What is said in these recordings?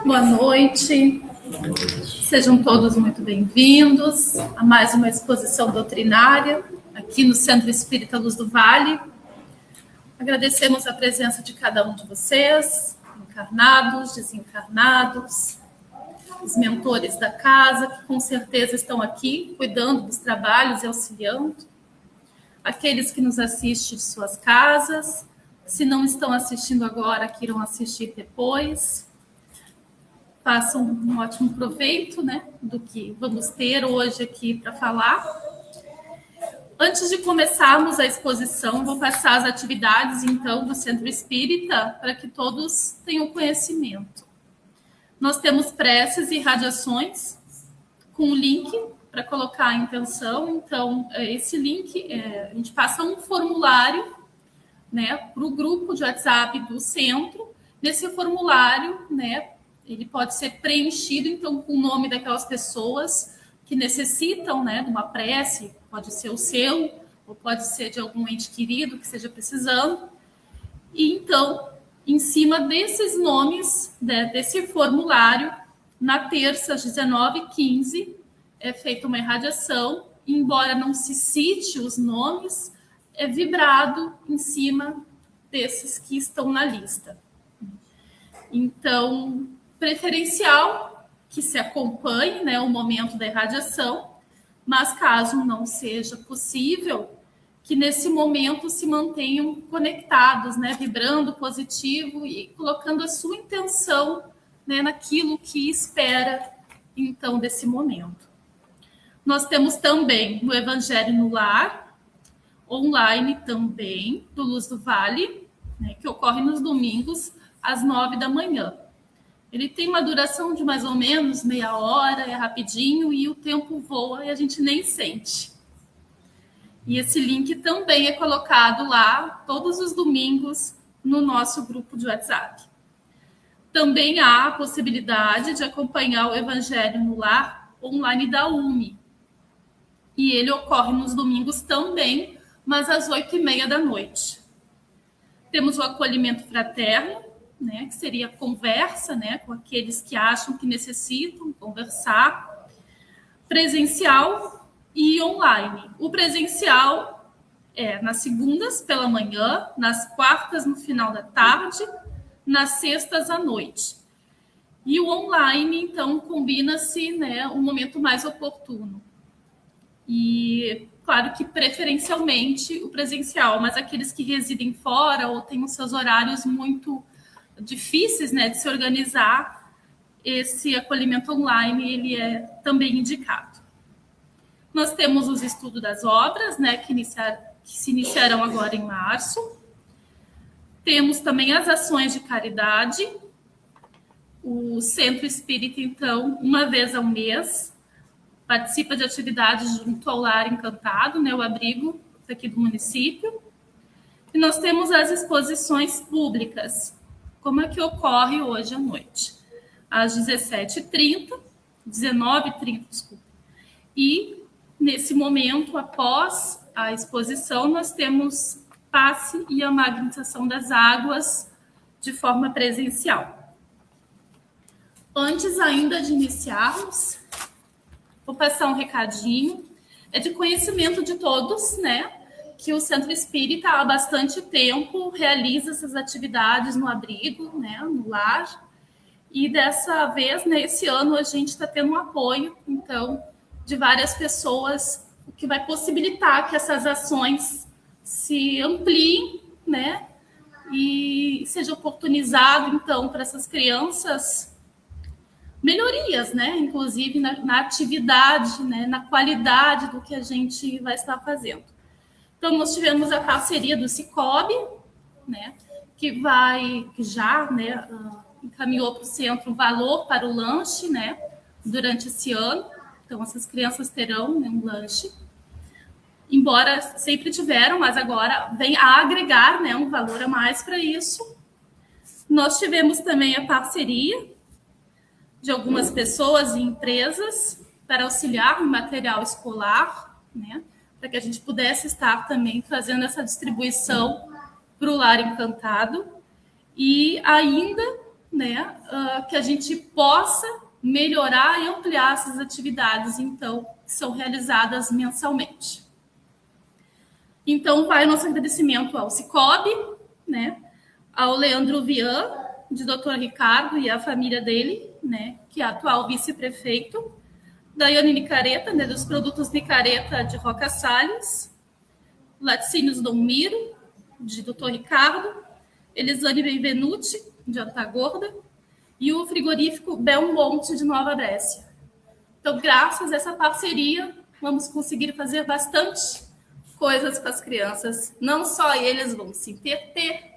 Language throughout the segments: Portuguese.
Boa noite, sejam todos muito bem-vindos a mais uma exposição doutrinária aqui no Centro Espírita Luz do Vale. Agradecemos a presença de cada um de vocês, encarnados, desencarnados, os mentores da casa, que com certeza estão aqui cuidando dos trabalhos e auxiliando, aqueles que nos assistem de suas casas, se não estão assistindo agora, que irão assistir depois. Façam um ótimo proveito, né, do que vamos ter hoje aqui para falar. Antes de começarmos a exposição, vou passar as atividades, então, do Centro Espírita, para que todos tenham conhecimento. Nós temos preces e radiações com o link para colocar a intenção. Então, esse link, a gente passa um formulário, né, para o grupo de WhatsApp do centro. Nesse formulário, né, ele pode ser preenchido, então, com o nome daquelas pessoas que necessitam, né, de uma prece, pode ser o seu, ou pode ser de algum ente querido que esteja precisando. E, então, em cima desses nomes, né, desse formulário, na terça, às 19h15, é feita uma irradiação, e, embora não se cite os nomes, é vibrado em cima desses que estão na lista. Então, preferencial que se acompanhe, né, o momento da irradiação, mas caso não seja possível, que nesse momento se mantenham conectados, né, vibrando positivo e colocando a sua intenção, né, naquilo que espera, então, desse momento. Nós temos também o Evangelho no Lar, online também, do Luz do Vale, né, que ocorre nos domingos, às 9h. Ele tem uma duração de mais ou menos meia hora, é rapidinho, e o tempo voa e a gente nem sente. E esse link também é colocado lá, todos os domingos, no nosso grupo de WhatsApp. Também há a possibilidade de acompanhar o Evangelho no Lar online da UME. E ele ocorre nos domingos também, mas às 8h30. Temos o acolhimento fraterno, né, que seria a conversa, né, com aqueles que acham que necessitam conversar, presencial e online. O presencial é nas segundas pela manhã, nas quartas no final da tarde, nas sextas à noite. E o online, então, combina-se, né, um momento mais oportuno. E claro que preferencialmente o presencial, mas aqueles que residem fora ou têm os seus horários muito difíceis, né, de se organizar, esse acolhimento online ele é também indicado. Nós temos os estudos das obras, né, que se iniciarão agora em março. Temos também as ações de caridade. O Centro Espírita, então, uma vez ao mês, participa de atividades junto ao Lar Encantado, né, o abrigo aqui do município. E nós temos as exposições públicas, como é que ocorre hoje à noite, às 19h30, desculpa. E, nesse momento, após a exposição, nós temos passe e a magnetização das águas de forma presencial. Antes ainda de iniciarmos, vou passar um recadinho, é de conhecimento de todos, né, que o Centro Espírita há bastante tempo realiza essas atividades no abrigo, né, no lar, e dessa vez, né, esse ano, a gente está tendo um apoio, então, de várias pessoas, o que vai possibilitar que essas ações se ampliem, né, e seja oportunizado, então, para essas crianças melhorias, né, inclusive na atividade, né, na qualidade do que a gente vai estar fazendo. Então, nós tivemos a parceria do Cicobi, né, que já, né, encaminhou para o centro um valor para o lanche, né, durante esse ano. Então, essas crianças terão, né, um lanche. Embora sempre tiveram, mas agora vem a agregar, né, um valor a mais para isso. Nós tivemos também a parceria de algumas pessoas e empresas para auxiliar no material escolar, né, para que a gente pudesse estar também fazendo essa distribuição para o Lar Encantado. E ainda, né, que a gente possa melhorar e ampliar essas atividades, então, que são realizadas mensalmente. Então, vai o nosso agradecimento ao Cicobi, né, ao Leandro Vian, de Dr. Ricardo, e a família dele, né, que é atual vice-prefeito, Daiane Nicareta, né, dos produtos Nicareta de Roca Salles, Laticínios Dom Miro, de Dr. Ricardo, Elisane Benvenuti, de Antagorda, e o frigorífico Belmonte, de Nova Brécia. Então, graças a essa parceria, vamos conseguir fazer bastante coisas com as crianças. Não só eles vão se entreter,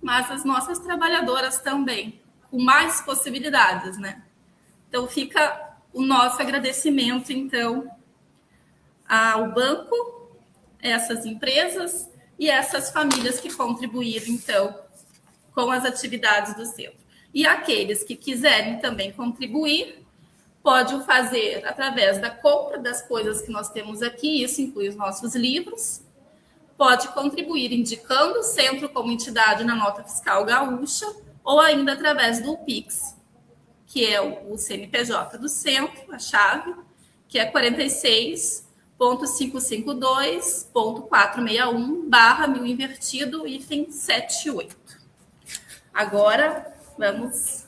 mas as nossas trabalhadoras também, com mais possibilidades, né? Então, fica o nosso agradecimento, então, ao banco, essas empresas e essas famílias que contribuíram, então, com as atividades do centro. E aqueles que quiserem também contribuir, pode o fazer através da compra das coisas que nós temos aqui, isso inclui os nossos livros, pode contribuir indicando o centro como entidade na nota fiscal gaúcha, ou ainda através do Pix, que é o CNPJ do centro, a chave, que é 46.552.461/1000 invertido, hífen 78. Agora, vamos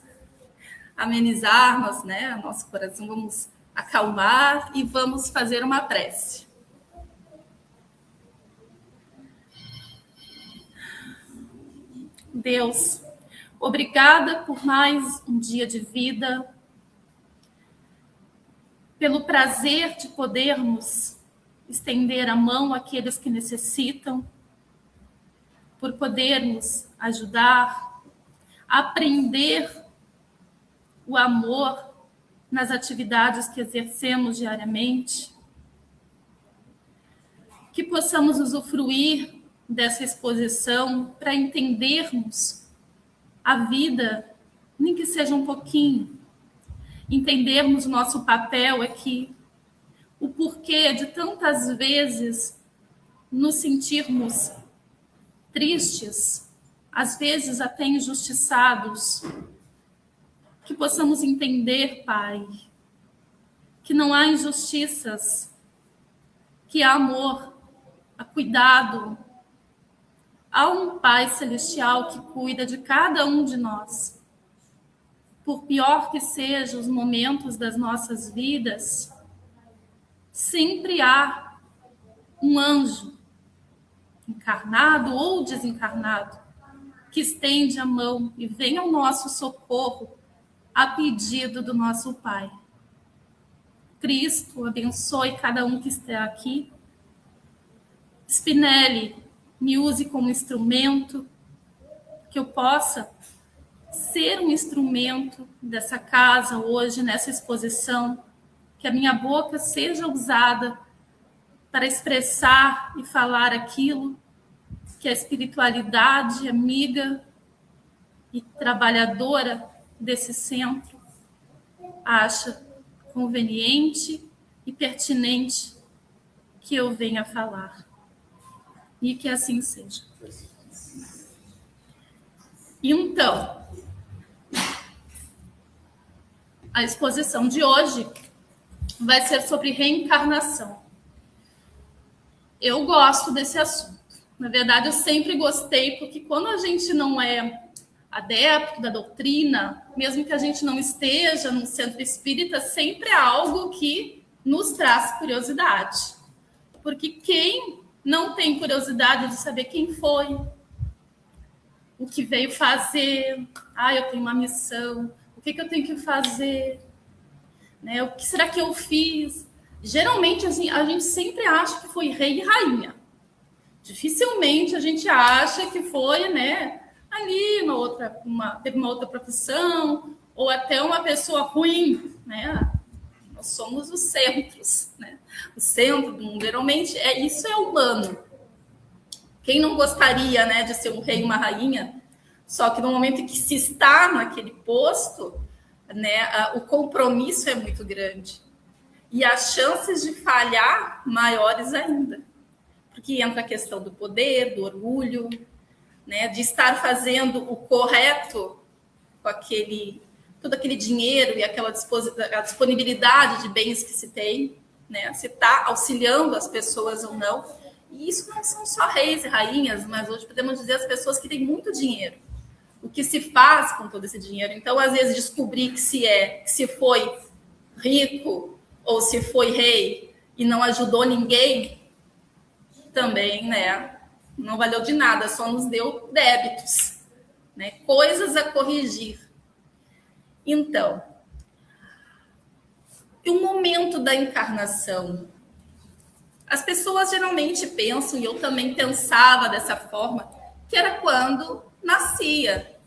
amenizar né, nosso coração, vamos acalmar e vamos fazer uma prece. Deus, obrigada por mais um dia de vida, pelo prazer de podermos estender a mão àqueles que necessitam, por podermos ajudar, aprender o amor nas atividades que exercemos diariamente, que possamos usufruir dessa exposição para entendermos a vida, nem que seja um pouquinho, entendermos o nosso papel aqui, o porquê de tantas vezes nos sentirmos tristes, às vezes até injustiçados, que possamos entender, Pai, que não há injustiças, que há amor, há cuidado, há um Pai celestial que cuida de cada um de nós. Por pior que sejam os momentos das nossas vidas, sempre há um anjo, encarnado ou desencarnado, que estende a mão e vem ao nosso socorro a pedido do nosso Pai. Cristo abençoe cada um que está aqui. Spinelli, me use como instrumento, que eu possa ser um instrumento dessa casa hoje, nessa exposição, que a minha boca seja usada para expressar e falar aquilo que a espiritualidade amiga e trabalhadora desse centro acha conveniente e pertinente que eu venha falar. E que assim seja. Então, a exposição de hoje vai ser sobre reencarnação. Eu gosto desse assunto. Na verdade, eu sempre gostei, porque quando a gente não é adepto da doutrina, mesmo que a gente não esteja no centro espírita, sempre é algo que nos traz curiosidade. Porque quem não tem curiosidade de saber quem foi, o que veio fazer, eu tenho uma missão, o que eu tenho que fazer, né? O que será que eu fiz? Geralmente, assim, a gente sempre acha que foi rei e rainha. Dificilmente a gente acha que foi, né, ali teve uma outra profissão, ou até uma pessoa ruim, né? Nós somos os centros, né? O centro do mundo, geralmente, isso é humano. Quem não gostaria, né, de ser um rei e uma rainha? Só que no momento em que se está naquele posto, né, o compromisso é muito grande. E as chances de falhar maiores ainda. Porque entra a questão do poder, do orgulho, né, de estar fazendo o correto com todo aquele dinheiro e aquela a disponibilidade de bens que se tem, né? Se está auxiliando as pessoas ou não. E isso não são só reis e rainhas, mas hoje podemos dizer as pessoas que têm muito dinheiro. O que se faz com todo esse dinheiro? Então, às vezes, descobrir que se foi rico ou se foi rei e não ajudou ninguém, também, né? Não valeu de nada, só nos deu débitos, né? Coisas a corrigir. Então, e o momento da encarnação? As pessoas geralmente pensam, e eu também pensava dessa forma, que era quando nascia.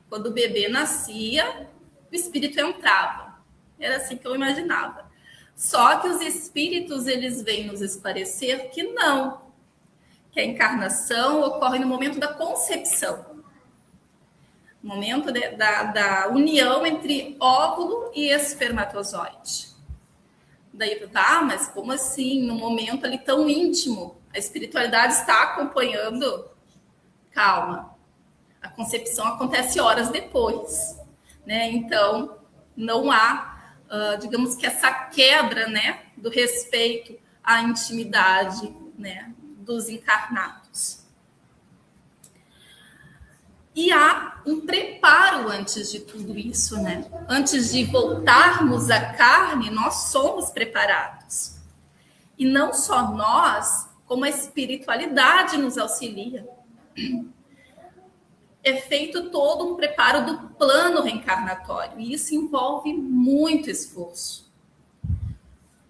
Quando o bebê nascia, o espírito entrava. Era assim que eu imaginava. Só que os espíritos, eles vêm nos esclarecer que não. Que a encarnação ocorre no momento da concepção. No momento da união entre óvulo e espermatozoide. Daí, mas como assim? No momento ali tão íntimo, a espiritualidade está acompanhando? Calma. A concepção acontece horas depois, né? Então, não há, digamos que essa quebra, né, do respeito à intimidade, né, dos encarnados. E há um preparo antes de tudo isso, né? Antes de voltarmos à carne, nós somos preparados. E não só nós, como a espiritualidade nos auxilia. É feito todo um preparo do plano reencarnatório. E isso envolve muito esforço.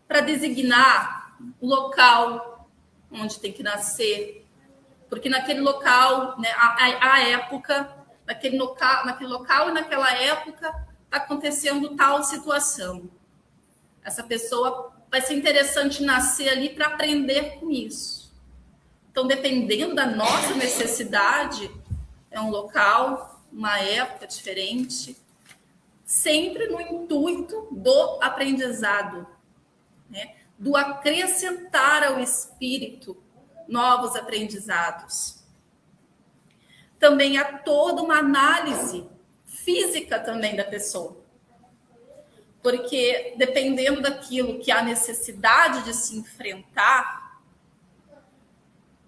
Para designar o local onde tem que nascer, porque naquele local, né, a época, naquele local e naquela época, está acontecendo tal situação. Essa pessoa vai ser interessante nascer ali para aprender com isso. Então, dependendo da nossa necessidade, é um local, uma época diferente, sempre no intuito do aprendizado, né, do acrescentar ao espírito novos aprendizados. Também há toda uma análise física também da pessoa. Porque dependendo daquilo que há necessidade de se enfrentar,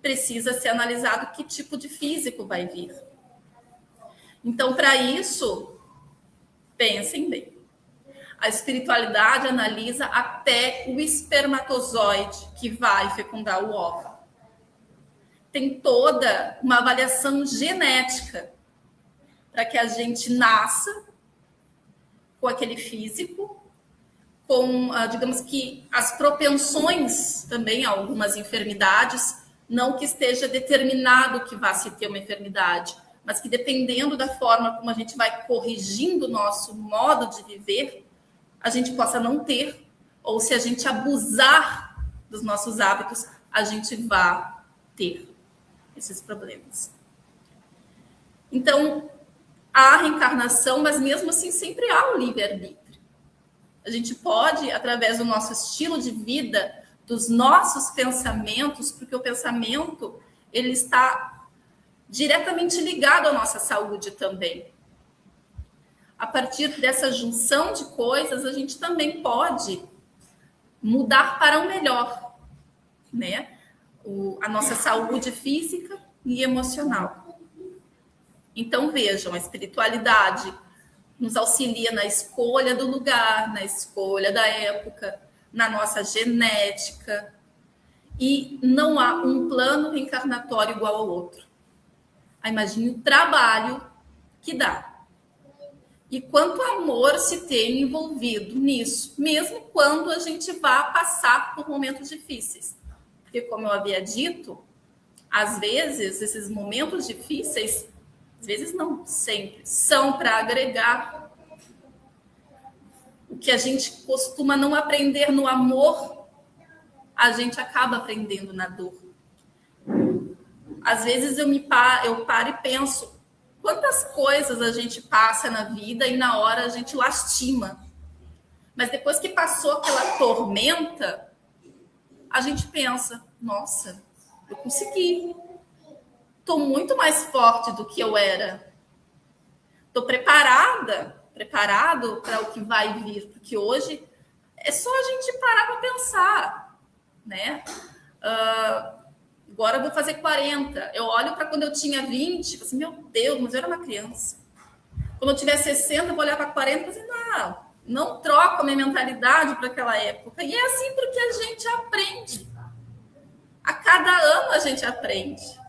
precisa ser analisado que tipo de físico vai vir. Então, para isso, pensem bem. A espiritualidade analisa até o espermatozoide que vai fecundar o óvulo. Tem toda uma avaliação genética para que a gente nasça com aquele físico, com, digamos que, as propensões também a algumas enfermidades, não que esteja determinado que vá se ter uma enfermidade, mas que dependendo da forma como a gente vai corrigindo o nosso modo de viver, a gente possa não ter, ou se a gente abusar dos nossos hábitos, a gente vai ter esses problemas. Então, há reencarnação, mas mesmo assim sempre há o livre-arbítrio. A gente pode, através do nosso estilo de vida, dos nossos pensamentos, porque o pensamento ele está diretamente ligado à nossa saúde também. A partir dessa junção de coisas, a gente também pode mudar para o melhor, né? A nossa saúde física e emocional. Então, vejam, a espiritualidade nos auxilia na escolha do lugar, na escolha da época, na nossa genética. E não há um plano reencarnatório igual ao outro. Imagine o trabalho que dá. E quanto amor se tem envolvido nisso, mesmo quando a gente vá passar por momentos difíceis. Porque, como eu havia dito, às vezes, esses momentos difíceis, às vezes não, sempre, são para agregar. O que a gente costuma não aprender no amor, a gente acaba aprendendo na dor. Às vezes eu paro e penso, quantas coisas a gente passa na vida e na hora a gente lastima. Mas depois que passou aquela tormenta, a gente pensa, nossa, eu consegui. Estou muito mais forte do que eu era. Estou preparado para o que vai vir, porque hoje é só a gente parar para pensar, né? Agora eu vou fazer 40. Eu olho para quando eu tinha 20, e falo assim, meu Deus, mas eu era uma criança. Quando eu tiver 60, eu vou olhar para 40 e falar assim, não troco a minha mentalidade para aquela época. E é assim porque a gente aprende. A cada ano a gente aprende.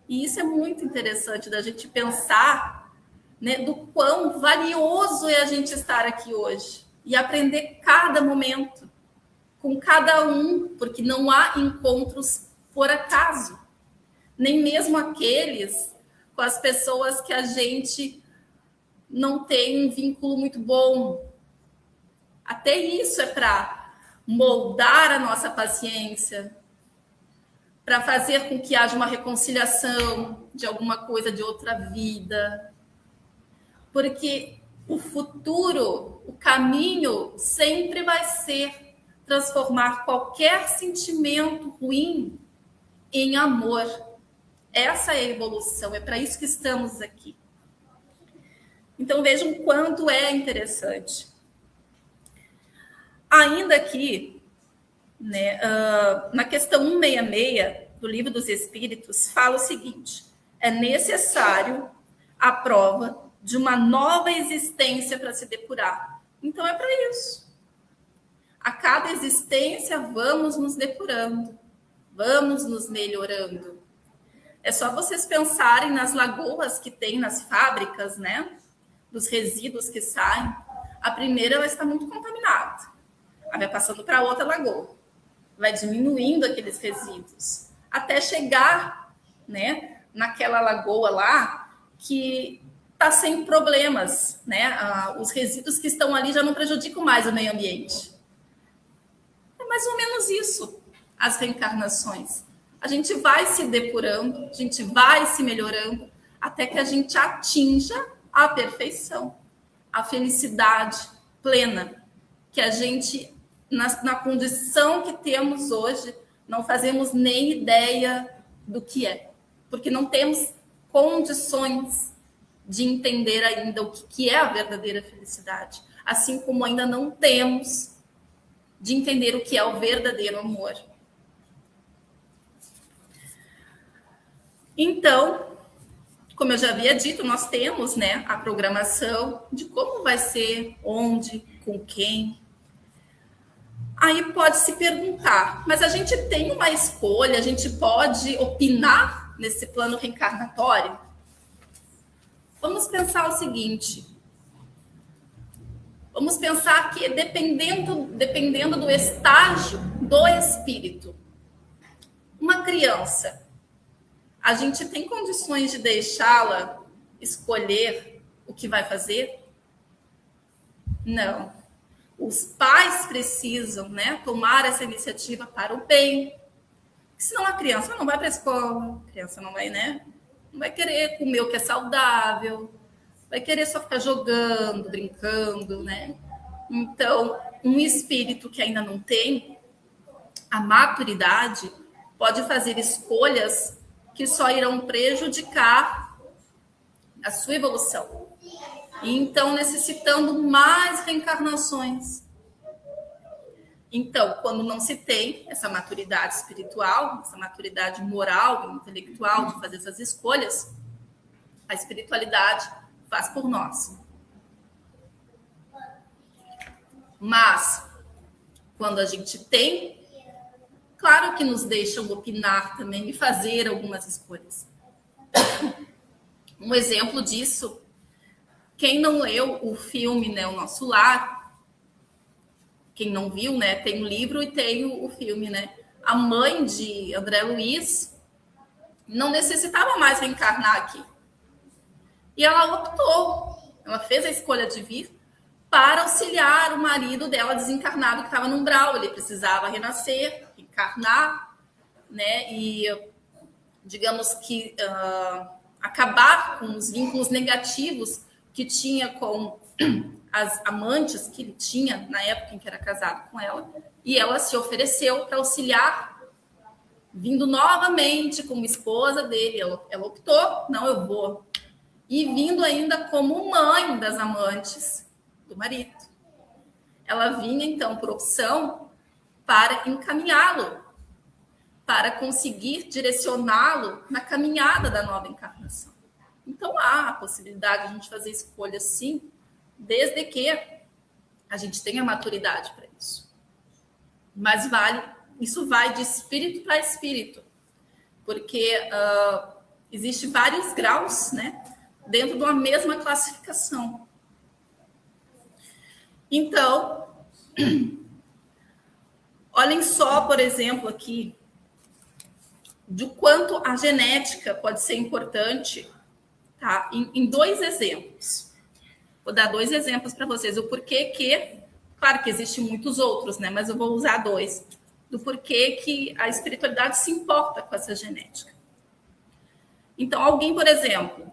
E isso é muito interessante da gente pensar, né, do quão valioso é a gente estar aqui hoje e aprender cada momento com cada um, porque não há encontros por acaso, nem mesmo aqueles com as pessoas que a gente não tem um vínculo muito bom. Até isso é para moldar a nossa paciência, para fazer com que haja uma reconciliação de alguma coisa de outra vida. Porque o futuro, o caminho, sempre vai ser transformar qualquer sentimento ruim em amor. Essa é a evolução, é para isso que estamos aqui. Então vejam quanto é interessante. Ainda aqui, né, na questão 166 do Livro dos Espíritos, fala o seguinte: é necessário a prova de uma nova existência para se depurar. Então é para isso. A cada existência vamos nos depurando, vamos nos melhorando. É só vocês pensarem nas lagoas que tem nas fábricas, né? Dos resíduos que saem. A primeira ela está muito contaminada. Aí vai passando para outra lagoa. Vai diminuindo aqueles resíduos. Até chegar, né, naquela lagoa lá que está sem problemas, né? Os resíduos que estão ali já não prejudicam mais o meio ambiente. É mais ou menos isso, as reencarnações. A gente vai se depurando, a gente vai se melhorando, até que a gente atinja a perfeição, a felicidade plena, que a gente, na condição que temos hoje, não fazemos nem ideia do que é, porque não temos condições de entender ainda o que é a verdadeira felicidade, assim como ainda não temos de entender o que é o verdadeiro amor. Então, como eu já havia dito, nós temos, né, a programação de como vai ser, onde, com quem. Aí pode se perguntar, mas a gente tem uma escolha, a gente pode opinar nesse plano reencarnatório? Vamos pensar o seguinte. Vamos pensar que dependendo do estágio do espírito. Uma criança, a gente tem condições de deixá-la escolher o que vai fazer? Não. Os pais precisam, né, tomar essa iniciativa para o bem. Senão a criança não vai para a escola, a criança não vai, né? Não vai querer comer o que é saudável, vai querer só ficar jogando, brincando, né? Então, um espírito que ainda não tem a maturidade pode fazer escolhas que só irão prejudicar a sua evolução. E então, necessitando mais reencarnações. Então, quando não se tem essa maturidade espiritual, essa maturidade moral e intelectual de fazer essas escolhas, a espiritualidade faz por nós. Mas, quando a gente tem, claro que nos deixam opinar também e fazer algumas escolhas. Um exemplo disso, quem não leu o filme, né, O Nosso Lar, quem não viu, né, tem o livro e tem o filme, né? A mãe de André Luiz não necessitava mais reencarnar aqui. E ela optou, ela fez a escolha de vir para auxiliar o marido dela desencarnado que estava no umbral. Ele precisava renascer, reencarnar, né? E digamos que acabar com os vínculos negativos que tinha com as amantes que ele tinha na época em que era casado com ela. E ela se ofereceu para auxiliar, vindo novamente como esposa dele. Ela optou, não, eu vou e vindo ainda como mãe das amantes do marido. Ela vinha, então, por opção, para encaminhá-lo, para conseguir direcioná-lo na caminhada da nova encarnação. Então, há a possibilidade de a gente fazer escolha, sim, desde que a gente tenha maturidade para isso. Mas isso vai de espírito para espírito, porque existem vários graus, né, dentro de uma mesma classificação. Então, olhem só, por exemplo, aqui, de quanto a genética pode ser importante, tá? Em 2 exemplos. Vou dar 2 exemplos para vocês. O porquê que, claro que existem muitos outros, né? Mas eu vou usar 2. Do porquê que a espiritualidade se importa com essa genética. Então, alguém, por exemplo,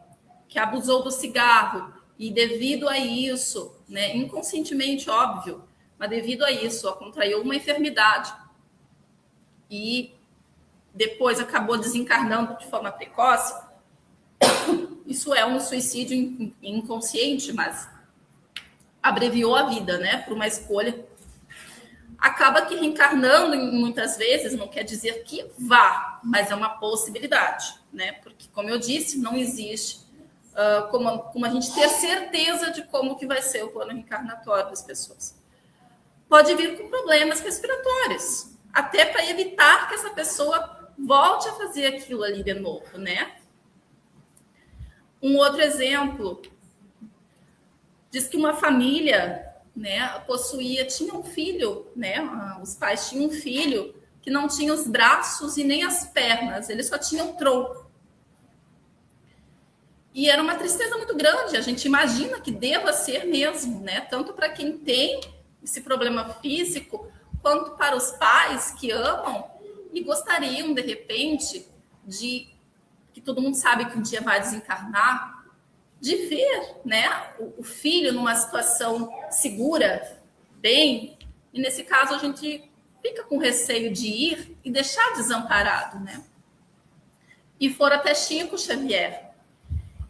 que abusou do cigarro e devido a isso, né, inconscientemente, óbvio, mas devido a isso, contraiu uma enfermidade e depois acabou desencarnando de forma precoce, isso é um suicídio inconsciente, mas abreviou a vida, né, por uma escolha. Acaba que reencarnando muitas vezes, não quer dizer que vá, mas é uma possibilidade, né, porque, como eu disse, não existe como a gente ter certeza de como que vai ser o plano reencarnatório das pessoas. Pode vir com problemas respiratórios, até para evitar que essa pessoa volte a fazer aquilo ali de novo, né? Um outro exemplo, diz que uma família, né, tinha um filho, né? Os pais tinham um filho que não tinha os braços e nem as pernas, ele só tinha o tronco. E era uma tristeza muito grande, a gente imagina que deva ser mesmo, né? Tanto para quem tem esse problema físico, quanto para os pais que amam e gostariam, de repente, que todo mundo sabe que um dia vai desencarnar, de ver, né, o filho numa situação segura, bem, e nesse caso a gente fica com receio de ir e deixar desamparado, né? E foram até Chico Xavier.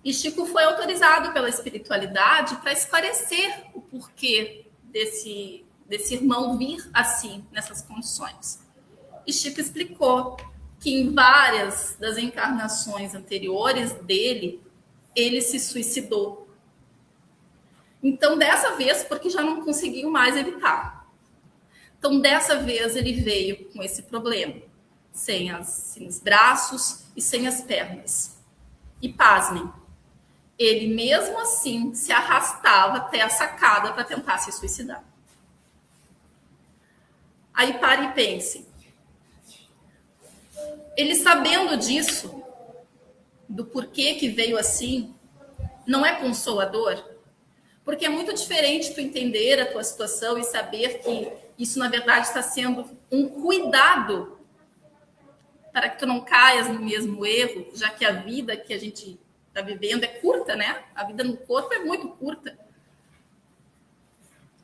E Chico foi autorizado pela espiritualidade para esclarecer o porquê desse irmão vir assim, nessas condições. E Chico explicou que em várias das encarnações anteriores dele, ele se suicidou. Então, dessa vez, porque já não conseguiu mais evitar. Então, dessa vez, ele veio com esse problema, sem os braços e sem as pernas. E pasmem, ele mesmo assim se arrastava até a sacada para tentar se suicidar. Aí pare e pense. Ele sabendo disso, do porquê que veio assim, não é consolador? Porque é muito diferente tu entender a tua situação e saber que isso, na verdade, está sendo um cuidado para que tu não caias no mesmo erro, já que a vida que a gente está vivendo é curta, né? A vida no corpo é muito curta.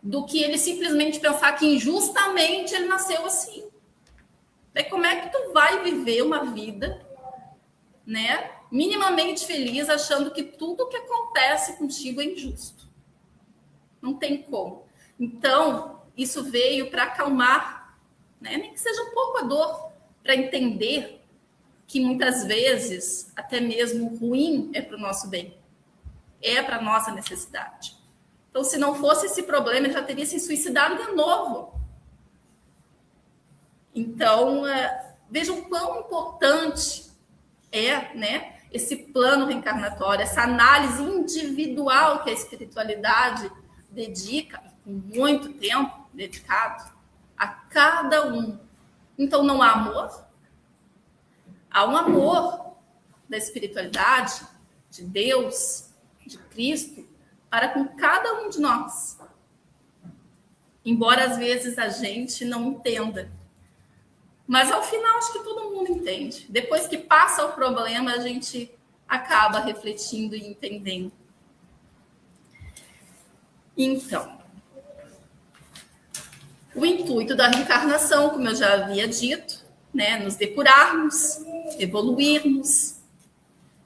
Do que ele simplesmente pensar que injustamente ele nasceu assim. Daí como é que tu vai viver uma vida, né, minimamente feliz, achando que tudo que acontece contigo é injusto? Não tem como. Então, isso veio para acalmar, né, nem que seja um pouco a dor, para entender que muitas vezes até mesmo ruim é para o nosso bem, é para a nossa necessidade. Então, se não fosse esse problema, ele já teria se suicidado de novo. Então, vejam quão importante é, né, esse plano reencarnatório, essa análise individual que a espiritualidade dedica, com muito tempo dedicado, a cada um. Então, não há amor? Há um amor da espiritualidade, de Deus, de Cristo, para com cada um de nós. Embora às vezes a gente não entenda. Mas ao final acho que todo mundo entende. Depois que passa o problema, a gente acaba refletindo e entendendo. Então, o intuito da reencarnação, como eu já havia dito, né, nos depurarmos, evoluirmos.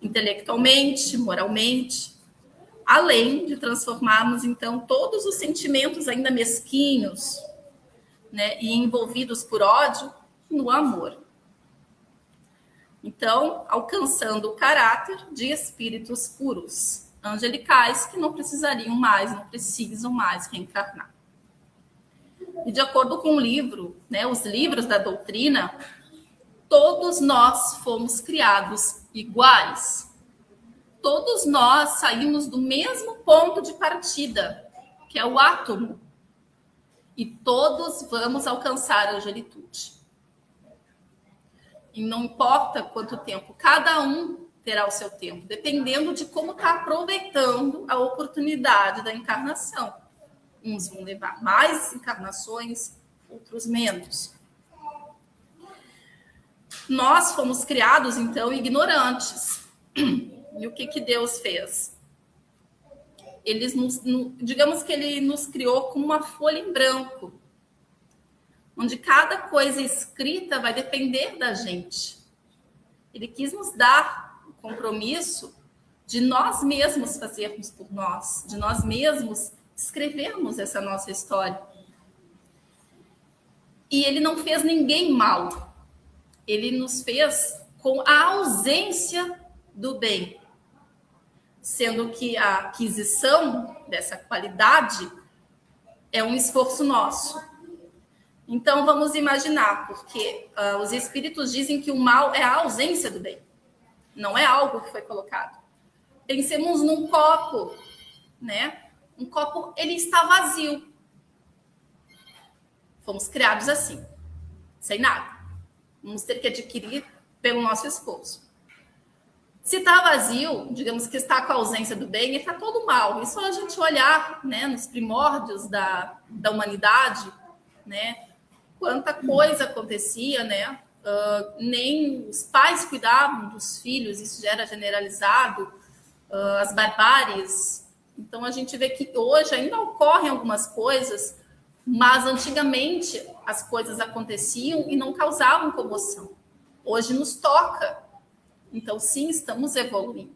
intelectualmente, moralmente, além de transformarmos, então, todos os sentimentos ainda mesquinhos, né, e envolvidos por ódio no amor. Então, alcançando o caráter de espíritos puros, angelicais, que não precisam mais reencarnar. E de acordo com o livro, né, os livros da doutrina, todos nós fomos criados iguais. Todos nós saímos do mesmo ponto de partida, que é o átomo. E todos vamos alcançar a angelitude. E não importa quanto tempo, cada um terá o seu tempo, dependendo de como está aproveitando a oportunidade da encarnação. Uns vão levar mais encarnações, outros menos. Nós fomos criados, então, ignorantes. E o que Deus fez? Digamos que ele nos criou como uma folha em branco, onde cada coisa escrita vai depender da gente. Ele quis nos dar o compromisso de nós mesmos fazermos por nós, de nós mesmos escrevermos essa nossa história. E ele não fez ninguém mal. Ele nos fez com a ausência do bem, sendo que a aquisição dessa qualidade é um esforço nosso. Então, vamos imaginar, porque os espíritos dizem que o mal é a ausência do bem, não é algo que foi colocado. Pensemos num copo, né? Um copo, ele está vazio. Fomos criados assim, sem nada. Vamos ter que adquirir pelo nosso esforço. Se está vazio, digamos que está com a ausência do bem, está todo mal. E só a gente olhar, né, nos primórdios da humanidade, né, quanta coisa acontecia, né? Nem os pais cuidavam dos filhos, isso já era generalizado, as barbáries. Então, a gente vê que hoje ainda ocorrem algumas coisas, mas antigamente as coisas aconteciam e não causavam comoção. Hoje nos toca. Então, sim, estamos evoluindo.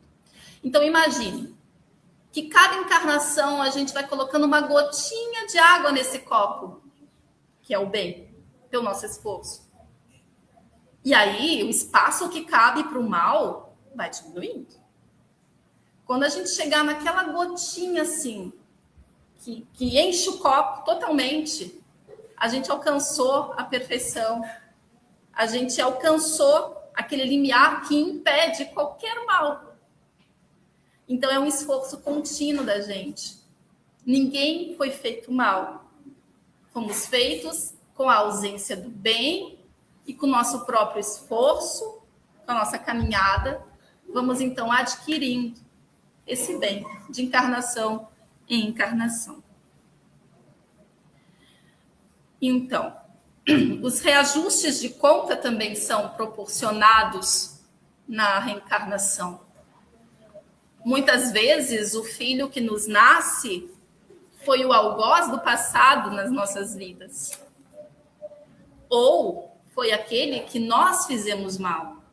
Então, imagine que cada encarnação a gente vai colocando uma gotinha de água nesse copo, que é o bem, pelo nosso esforço. E aí, o espaço que cabe para o mal vai diminuindo. Quando a gente chegar naquela gotinha assim, que enche o copo totalmente, a gente alcançou a perfeição, a gente alcançou aquele limiar que impede qualquer mal. Então, é um esforço contínuo da gente. Ninguém foi feito mal. Fomos feitos com a ausência do bem e com o nosso próprio esforço, com a nossa caminhada, vamos então adquirindo esse bem de encarnação em encarnação. Então, os reajustes de conta também são proporcionados na reencarnação. Muitas vezes, o filho que nos nasce foi o algoz do passado nas nossas vidas. Ou foi aquele que nós fizemos mal.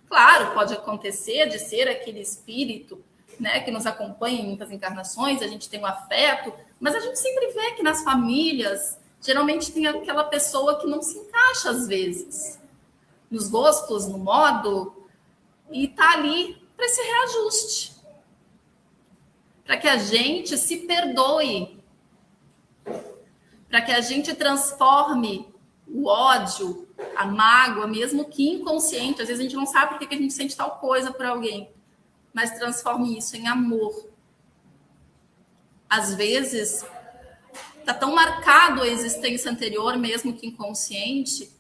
Claro, pode acontecer de ser aquele espírito, né, que nos acompanha em muitas encarnações, a gente tem um afeto, mas a gente sempre vê que nas famílias, geralmente tem aquela pessoa que não se encaixa às vezes, nos gostos, no modo, e está ali para esse reajuste. Para que a gente se perdoe, para que a gente transforme o ódio, a mágoa, mesmo que inconsciente, às vezes a gente não sabe por que a gente sente tal coisa por alguém, mas transforme isso em amor. Às vezes, está tão marcado a existência anterior, mesmo que inconsciente,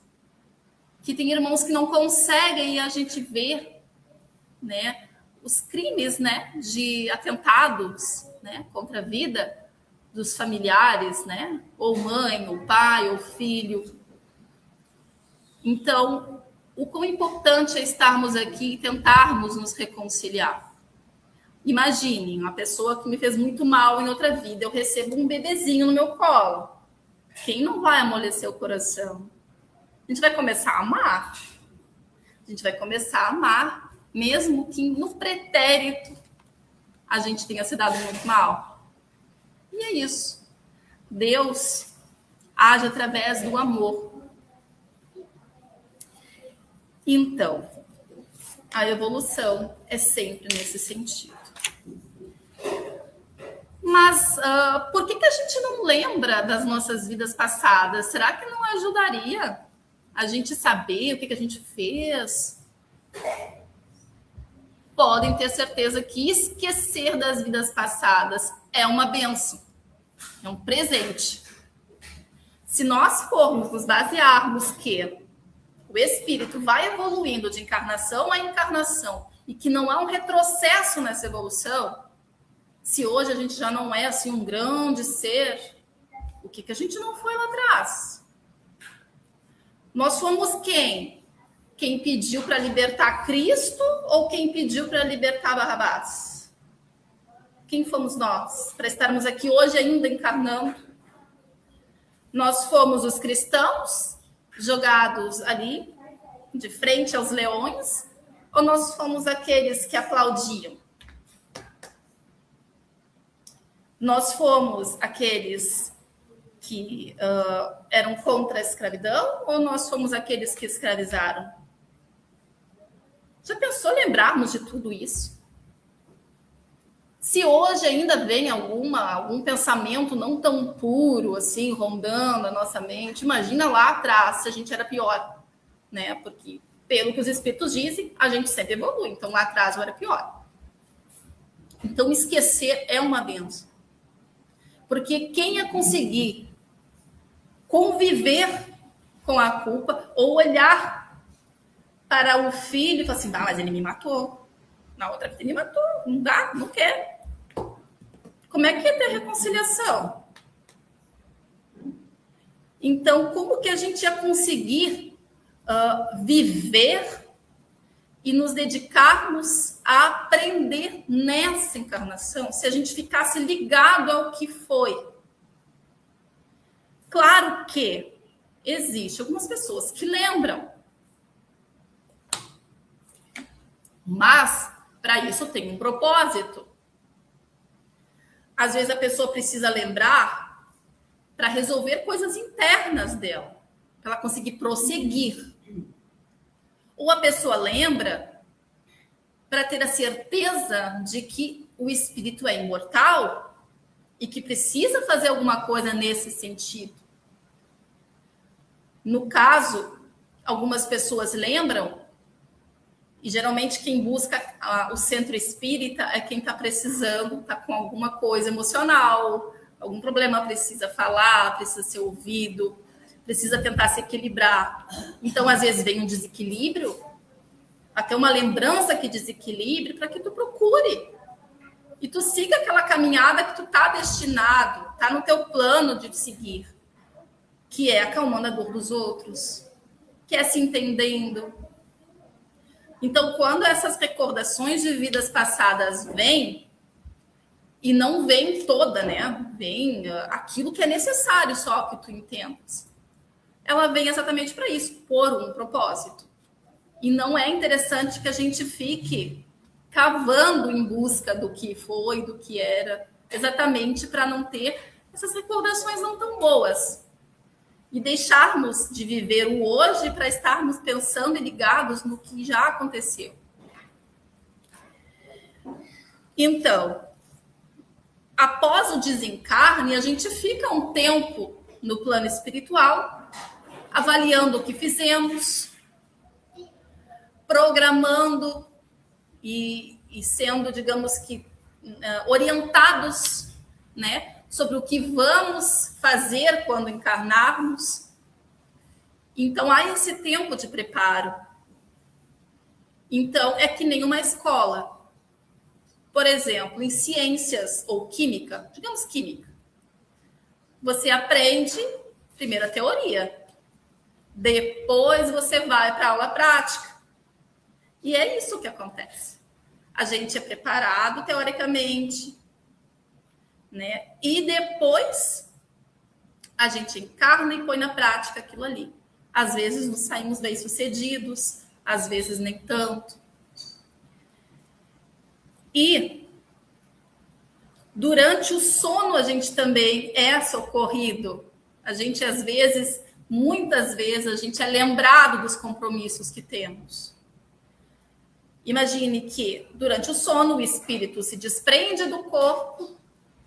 que tem irmãos que não conseguem e a gente vê, né, os crimes, né, de atentados, né, contra a vida dos familiares, né, ou mãe, ou pai, ou filho. Então, o quão importante é estarmos aqui e tentarmos nos reconciliar. Imagine, uma pessoa que me fez muito mal em outra vida, eu recebo um bebezinho no meu colo. Quem não vai amolecer o coração? A gente vai começar a amar. A gente vai começar a amar mesmo que no pretérito a gente tenha se dado muito mal. E é isso. Deus age através do amor. Então, a evolução é sempre nesse sentido. Mas por que a gente não lembra das nossas vidas passadas? Será que não ajudaria a gente saber o que a gente fez? Podem ter certeza que esquecer das vidas passadas é uma bênção, é um presente. Se nós formos nos basearmos que o espírito vai evoluindo de encarnação a encarnação e que não há um retrocesso nessa evolução, se hoje a gente já não é assim um grande ser, o que a gente não foi lá atrás? Nós fomos quem? Quem pediu para libertar Cristo ou quem pediu para libertar Barrabás? Quem fomos nós para estarmos aqui hoje ainda encarnando? Nós fomos os cristãos jogados ali de frente aos leões ou nós fomos aqueles que aplaudiam? Nós fomos aqueles que eram contra a escravidão ou nós fomos aqueles que escravizaram? Já pensou lembrarmos de tudo isso? Se hoje ainda vem algum pensamento não tão puro assim, rondando a nossa mente, imagina lá atrás se a gente era pior, né? Porque, pelo que os espíritos dizem, a gente sempre evolui, então lá atrás eu era pior. Então, esquecer é uma benção. Porque quem ia conseguir conviver com a culpa ou olhar para o filho e falar assim, mas ele me matou. Na outra vida ele me matou. Não dá, não quer. Como é que ia ter reconciliação? Então, como que a gente ia conseguir viver e nos dedicarmos a aprender nessa encarnação se a gente ficasse ligado ao que foi? Claro que existe algumas pessoas que lembram, mas para isso tem um propósito. Às vezes a pessoa precisa lembrar para resolver coisas internas dela, para ela conseguir prosseguir. Ou a pessoa lembra para ter a certeza de que o espírito é imortal e que precisa fazer alguma coisa nesse sentido. No caso, algumas pessoas lembram, e geralmente quem busca o centro espírita é quem está precisando, está com alguma coisa emocional, algum problema, precisa falar, precisa ser ouvido, precisa tentar se equilibrar. Então, às vezes, vem um desequilíbrio, até uma lembrança que desequilibre, para que tu procure. E tu siga aquela caminhada que tu está destinado, está no teu plano de seguir, que é acalmando a dor dos outros, que é se entendendo. Então, quando essas recordações de vidas passadas vêm, e não vem toda, né? Vem aquilo que é necessário só que tu entendas. Ela vem exatamente para isso, por um propósito. E não é interessante que a gente fique cavando em busca do que foi, do que era, exatamente para não ter essas recordações não tão boas. E deixarmos de viver o hoje para estarmos pensando e ligados no que já aconteceu. Então, após o desencarne, a gente fica um tempo no plano espiritual, avaliando o que fizemos, programando e sendo, digamos que, orientados, né, sobre o que vamos fazer quando encarnarmos. Então, há esse tempo de preparo. Então, é que nem uma escola. Por exemplo, em ciências ou química, digamos química, você aprende primeiro a teoria, depois você vai para a aula prática. E é isso que acontece. A gente é preparado teoricamente, né? E depois a gente encarna e põe na prática aquilo ali. Às vezes nos saímos bem-sucedidos, às vezes nem tanto. E durante o sono a gente também é socorrido. A gente, às vezes, muitas vezes, a gente é lembrado dos compromissos que temos. Imagine que durante o sono o espírito se desprende do corpo,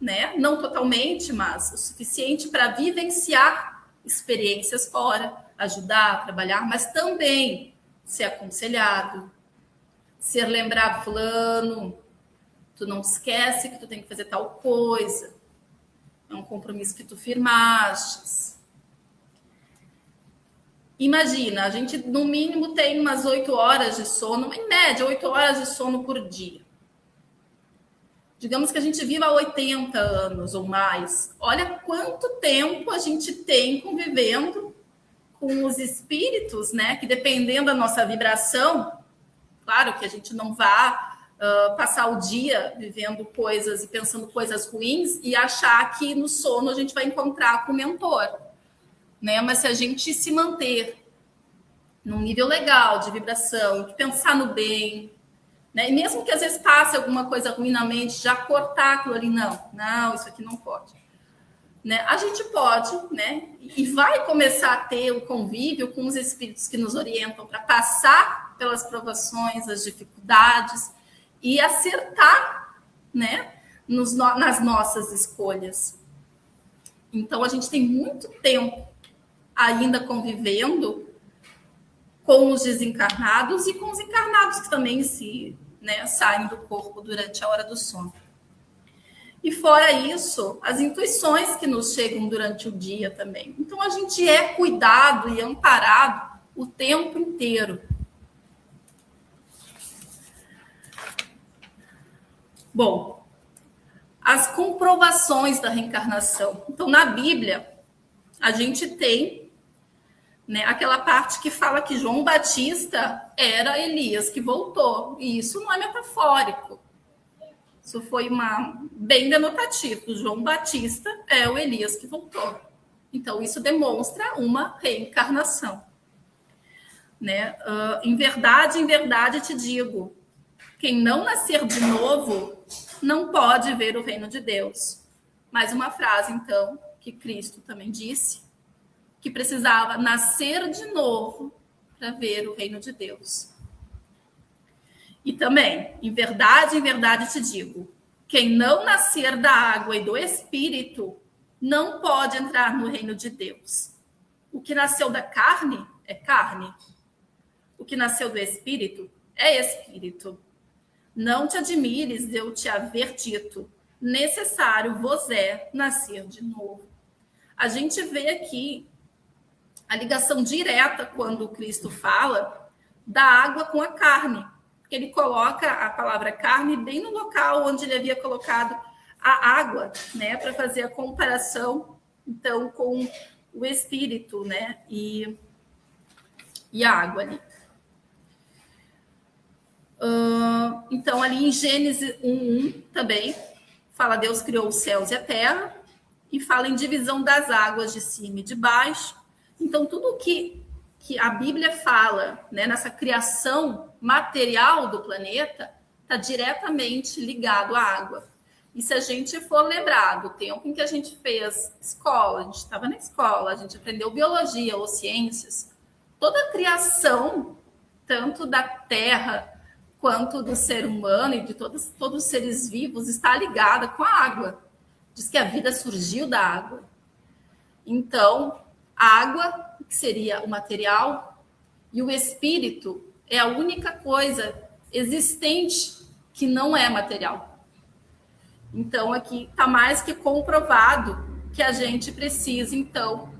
né? Não totalmente, mas o suficiente para vivenciar experiências fora, ajudar a trabalhar, mas também ser aconselhado, ser lembrado, fulano, tu não esquece que tu tem que fazer tal coisa, é um compromisso que tu firmastes. Imagina, a gente no mínimo tem umas 8 horas de sono, em média 8 horas de sono por dia. Digamos que a gente viva 80 anos ou mais. Olha quanto tempo a gente tem convivendo com os espíritos, né? Que dependendo da nossa vibração, claro que a gente não vá passar o dia vivendo coisas e pensando coisas ruins e achar que no sono a gente vai encontrar com o mentor, né? Mas se a gente se manter num nível legal de vibração, de pensar no bem, né? E mesmo que às vezes passe alguma coisa ruim na mente, já cortar aquilo ali, não, isso aqui não pode. Né? A gente pode, né? E vai começar a ter o convívio com os espíritos que nos orientam para passar pelas provações, as dificuldades e acertar, né? Nas nossas escolhas. Então, a gente tem muito tempo ainda convivendo com os desencarnados e com os encarnados que também saem do corpo durante a hora do sono. E fora isso, as intuições que nos chegam durante o dia também. Então, a gente é cuidado e amparado o tempo inteiro. Bom, as comprovações da reencarnação. Então, na Bíblia, a gente tem, né, aquela parte que fala que João Batista era Elias que voltou. E isso não é metafórico. Isso foi bem denotativo. João Batista é o Elias que voltou. Então, isso demonstra uma reencarnação. Né? Em verdade te digo, quem não nascer de novo não pode ver o reino de Deus. Mais uma frase, então, que Cristo também disse, que precisava nascer de novo para ver o reino de Deus. E também, em verdade te digo, quem não nascer da água e do Espírito não pode entrar no reino de Deus. O que nasceu da carne é carne. O que nasceu do Espírito é Espírito. Não te admires de eu te haver dito, necessário vos é nascer de novo. A gente vê aqui a ligação direta quando Cristo fala da água com a carne. Ele coloca a palavra carne bem no local onde ele havia colocado a água, né, para fazer a comparação, então, com o Espírito, né, e a água ali. Então, ali em Gênesis 1:1 também, fala Deus criou os céus e a terra, e fala em divisão das águas de cima e de baixo. Então, tudo que a Bíblia fala, né, nessa criação material do planeta, está diretamente ligado à água. E se a gente for lembrar do tempo em que a gente fez escola, a gente estava na escola, a gente aprendeu biologia ou ciências, toda a criação, tanto da Terra quanto do ser humano e de todos os seres vivos, está ligada com a água. Diz que a vida surgiu da água. Então, a água, que seria o material, e o espírito é a única coisa existente que não é material. Então, aqui está mais que comprovado que a gente precisa, então,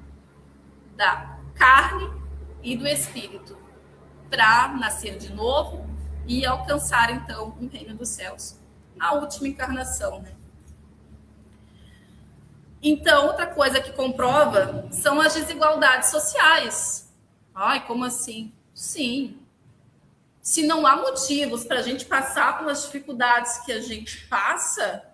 da carne e do espírito para nascer de novo e alcançar, então, o reino dos céus. Na última encarnação, né? Então, outra coisa que comprova são as desigualdades sociais. Ai, como assim? Sim. Se não há motivos para a gente passar pelas dificuldades que a gente passa,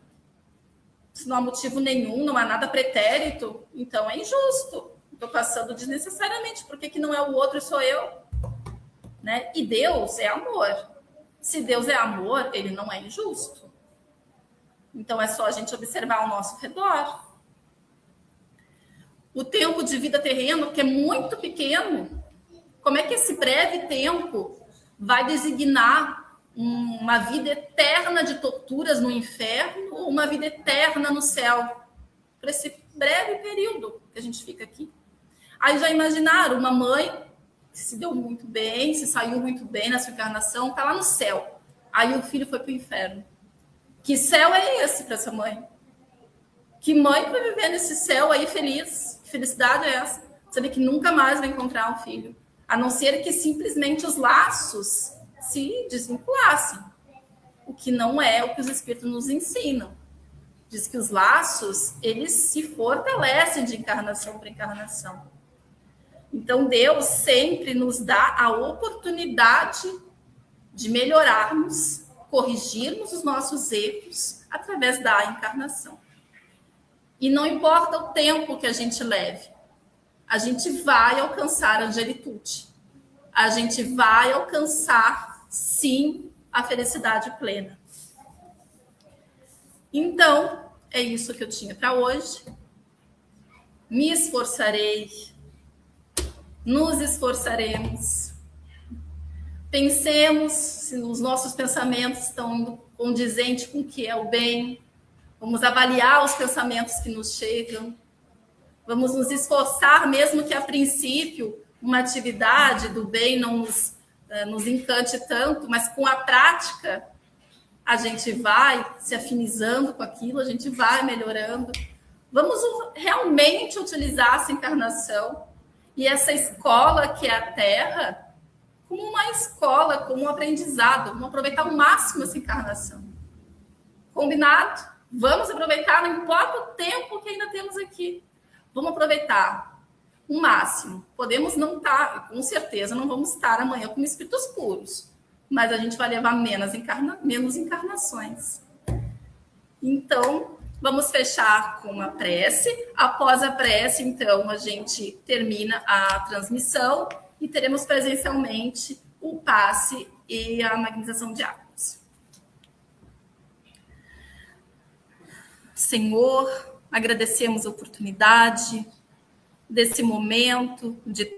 se não há motivo nenhum, não há nada pretérito, então é injusto. Estou passando desnecessariamente. Por que não é o outro e sou eu? Né? E Deus é amor. Se Deus é amor, ele não é injusto. Então é só a gente observar ao nosso redor. O tempo de vida terreno, que é muito pequeno, como é que esse breve tempo vai designar uma vida eterna de torturas no inferno ou uma vida eterna no céu? Para esse breve período que a gente fica aqui. Aí já imaginaram uma mãe que se deu muito bem, se saiu muito bem na sua encarnação, está lá no céu. Aí o filho foi para o inferno. Que céu é esse para essa mãe? Que mãe vai viver nesse céu aí feliz? Que felicidade é essa? Saber que nunca mais vai encontrar o filho. A não ser que simplesmente os laços se desvinculassem. O que não é o que os espíritos nos ensinam. Diz que os laços, eles se fortalecem de encarnação para encarnação. Então, Deus sempre nos dá a oportunidade de melhorarmos, corrigirmos os nossos erros através da encarnação. E não importa o tempo que a gente leve, a gente vai alcançar a angelitude. A gente vai alcançar, sim, a felicidade plena. Então, é isso que eu tinha para hoje. Me esforçarei, nos esforçaremos. Pensemos se os nossos pensamentos estão condizentes com o que é o bem. Vamos avaliar os pensamentos que nos chegam. Vamos nos esforçar, mesmo que a princípio uma atividade do bem não nos encante tanto, mas com a prática a gente vai se afinizando com aquilo, a gente vai melhorando. Vamos realmente utilizar essa encarnação e essa escola que é a Terra como uma escola, como um aprendizado. Vamos aproveitar ao máximo essa encarnação. Combinado? Vamos aproveitar, não importa o tempo que ainda temos aqui. Vamos aproveitar o máximo. Podemos não estar, com certeza não vamos estar amanhã como espíritos puros, mas a gente vai levar menos encarnações. Então, vamos fechar com uma prece. Após a prece, então, a gente termina a transmissão e teremos presencialmente o passe e a magnetização de águas. Senhor, agradecemos a oportunidade desse momento de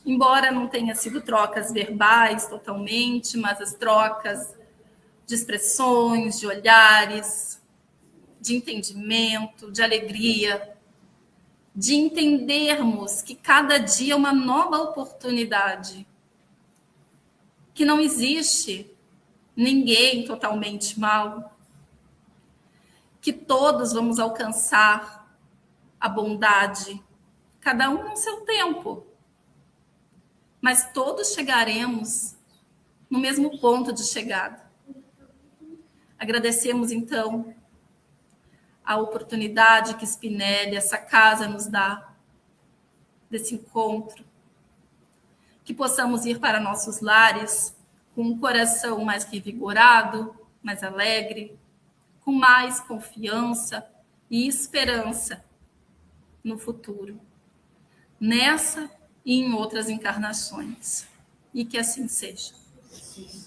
embora não tenha sido trocas verbais totalmente, mas as trocas de expressões, de olhares, de entendimento, de alegria, de entendermos que cada dia é uma nova oportunidade, que não existe ninguém totalmente mal, que todos vamos alcançar a bondade, cada um no seu tempo, mas todos chegaremos no mesmo ponto de chegada. Agradecemos, então, a oportunidade que Spinelli, essa casa, nos dá desse encontro, que possamos ir para nossos lares com um coração mais revigorado, mais alegre, com mais confiança e esperança no futuro, nessa e em outras encarnações. E que assim seja. Sim.